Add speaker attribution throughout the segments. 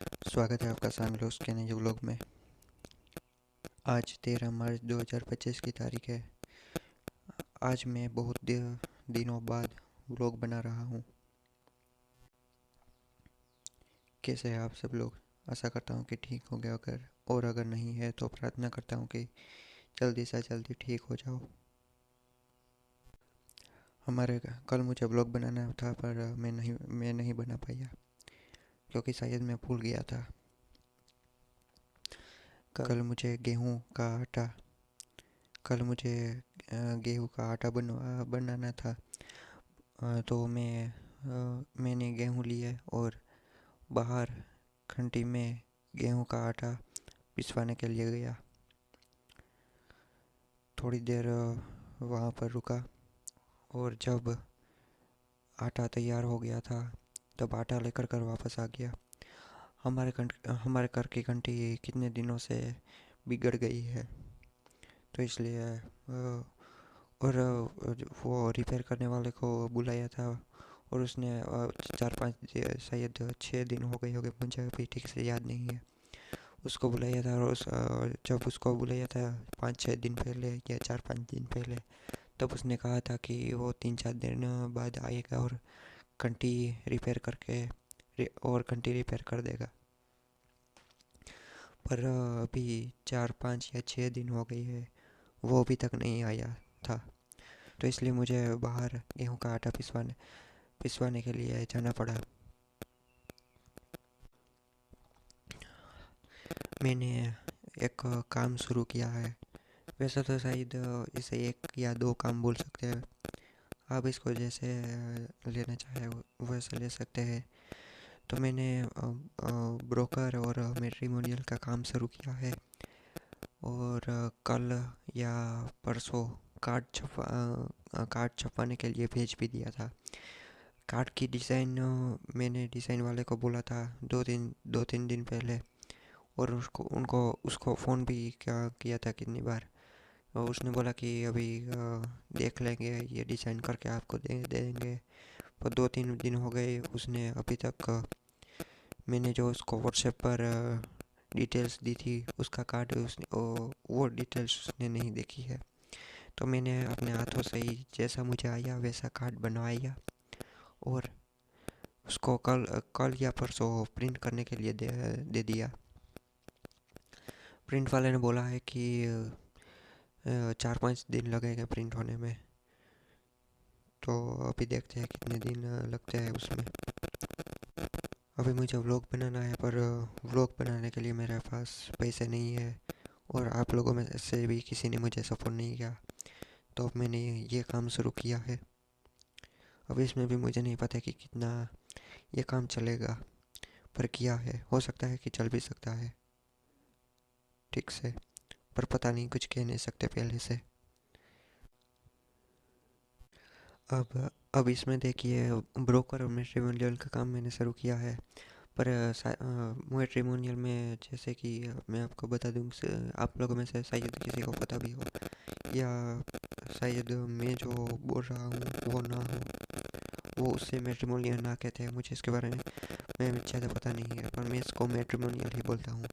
Speaker 1: स्वागत है आपका सांगलोस के नए व्लॉग में। आज 13 मार्च 2025 की तारीख है। आज मैं बहुत दिनों बाद व्लॉग बना रहा हूँ। कैसे हैं आप सब लोग? आशा करता हूँ कि ठीक हो गया, अगर नहीं है तो प्रार्थना करता हूँ कि जल्दी से जल्दी ठीक हो जाओ। हमारे कल मुझे व्लॉग बनाना था पर मैं नहीं बना पाया क्योंकि शायद मैं भूल गया था। कल मुझे गेहूँ का आटा कल मुझे गेहूँ का आटा बनाना था। तो मैंने गेहूँ लिए और बाहर खंटी में गेहूं का आटा पिसवाने के लिए गया। थोड़ी देर वहाँ पर रुका और जब आटा तैयार हो गया था तब आटा लेकर कर वापस आ गया। हमारे घर की घंटी कितने दिनों से बिगड़ गई है, तो इसलिए वो रिपेयर करने वाले को बुलाया था और उसने 4-5 शायद 6 दिन हो गए होंगे, मुझे अभी ठीक से याद नहीं है। उसको बुलाया था और जब उसको बुलाया था 5-6 दिन पहले या 4-5 दिन पहले, तब उसने कहा था कि वो 3-4 दिन बाद आएगा और घंटी रिपेयर और घंटी रिपेयर कर देगा। पर अभी 4-5 या 6 दिन हो गई है, वो अभी तक नहीं आया था। तो इसलिए मुझे बाहर गेहूं का आटा पिसवाने के लिए जाना पड़ा। मैंने एक काम शुरू किया है। वैसे तो शायद इसे एक या दो काम बोल सकते हैं। आप इसको जैसे लेना चाहे वैसे ले सकते हैं। तो मैंने ब्रोकर और मैट्रिमोनियल का काम शुरू किया है और कल या परसों कार्ड छपवाने के लिए भेज भी दिया था। कार्ड की डिज़ाइन मैंने डिज़ाइन वाले को बोला था 2-3 दिन पहले, और उसको फ़ोन भी किया था कितनी बार। और उसने बोला कि अभी देख लेंगे, ये डिज़ाइन करके आपको दे देंगे। पर 2-3 दिन हो गए, उसने अभी तक मैंने जो उसको व्हाट्सएप पर डिटेल्स दी थी उसका कार्ड उसने वो डिटेल्स उसने नहीं देखी है। तो मैंने अपने हाथों से ही जैसा मुझे आया वैसा कार्ड बनवाया और उसको कल कल या परसों प्रिंट करने के लिए दे दिया। प्रिंट वाले ने बोला है कि 4-5 दिन लगेगा प्रिंट होने में। तो अभी देखते हैं कितने दिन लगते हैं उसमें। अभी मुझे व्लॉग बनाना है पर व्लॉग बनाने के लिए मेरे पास पैसे नहीं है और आप लोगों में से भी किसी ने मुझे सपोर्ट नहीं किया। तो अब मैंने ये काम शुरू किया है। अब इसमें भी मुझे नहीं पता कि कितना ये काम चलेगा, पर किया है। हो सकता है कि चल भी सकता है ठीक से, पर पता नहीं, कुछ कह नहीं सकते पहले से। अब इसमें देखिए, ब्रोकर और मैट्रिमोनियल का काम मैंने शुरू किया है। पर मैट्रिमोनियल में जैसे कि मैं आपको बता दूं, आप लोगों में से शायद किसी को पता भी हो या शायद मैं जो बोल रहा हूँ वो ना हो, वो उससे मैट्रिमोनियल ना कहते हैं। मुझे इसके बारे में मैं ज़्यादा पता नहीं है, पर मैं इसको मैट्रिमोनियल ही बोलता हूँ।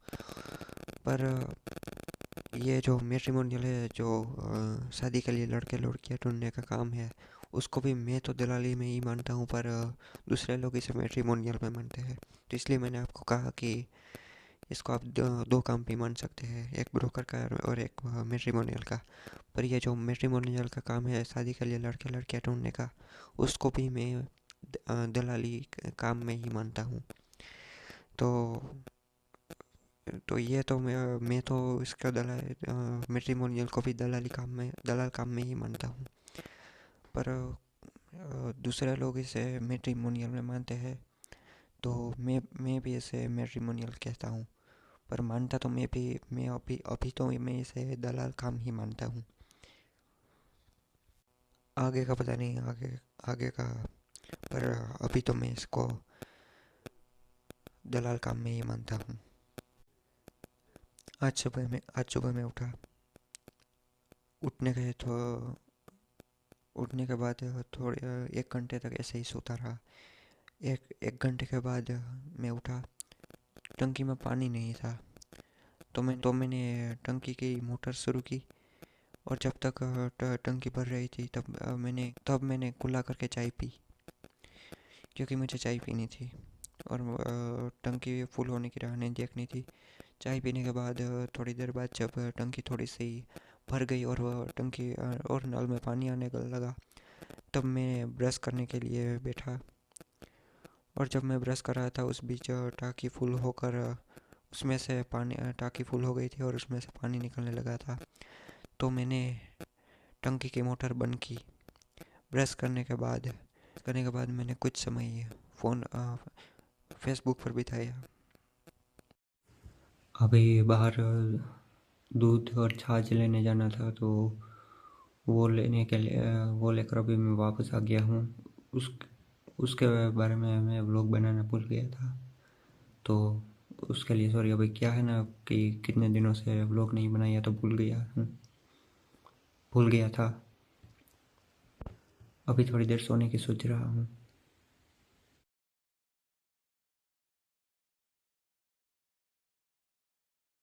Speaker 1: पर ये जो मैट्रिमोनियल है, जो शादी के लिए लड़के लड़कियां ढूंढने का काम है, उसको भी मैं तो दलाली में ही मानता हूँ, पर दूसरे लोग इसे मैट्रिमोनियल में मानते हैं। तो इसलिए मैंने आपको कहा कि इसको आप दो काम भी मान सकते हैं, एक ब्रोकर का और एक मैट्रिमोनियल का। पर ये जो मैट्रिमोनियल का काम है, शादी के लिए लड़के लड़कियां ढूंढने का, उसको भी मैं दलाली काम में ही मानता हूँ। तो ये तो मैं तो इसका मैट्रिमोनियल को भी दलाल काम में ही मानता हूँ। पर दूसरे लोग इसे मैट्रिमोनियल में मानते हैं, तो मैं भी इसे मैट्रिमोनियल कहता हूँ। पर मानता तो मैं अभी अभी तो मैं इसे दलाल काम ही मानता हूँ। आगे का पता नहीं, आगे आगे का। पर अभी तो मैं इसको दलाल काम में ही मानता हूँ। आज सुबह में उठा। उठने के तो उठने के बाद थोड़े 1 घंटे तक ऐसे ही सोता रहा। एक एक घंटे के बाद मैं उठा। टंकी में पानी नहीं था। तो मैंने टंकी की मोटर शुरू की, और जब तक टंकी भर रही थी तब मैंने कुल्ला करके चाय पी, क्योंकि मुझे चाय पीनी थी और टंकी फुल होने की राह नहीं देखनी थी। चाय पीने के बाद थोड़ी देर बाद जब टंकी थोड़ी सी भर गई और वह टंकी और नल में पानी आने लगा, तब मैं ब्रश करने के लिए बैठा। और जब मैं ब्रश कर रहा था उस बीच टाँकी फुल होकर उसमें से पानी टाँकी फुल हो गई थी और उसमें से पानी निकलने लगा था। तो मैंने टंकी की मोटर बंद की। ब्रश करने के बाद मैंने कुछ समय फ़ोन फेसबुक पर बिताया। अभी बाहर दूध और छाछ लेने जाना था, तो वो लेकर अभी मैं वापस आ गया हूँ। उस उसके बारे में मैं व्लॉग बनाना भूल गया था, तो उसके लिए सॉरी। अभी क्या है ना कि कितने दिनों से व्लॉग नहीं बनाया, तो भूल गया था। अभी थोड़ी देर सोने की सोच रहा हूँ।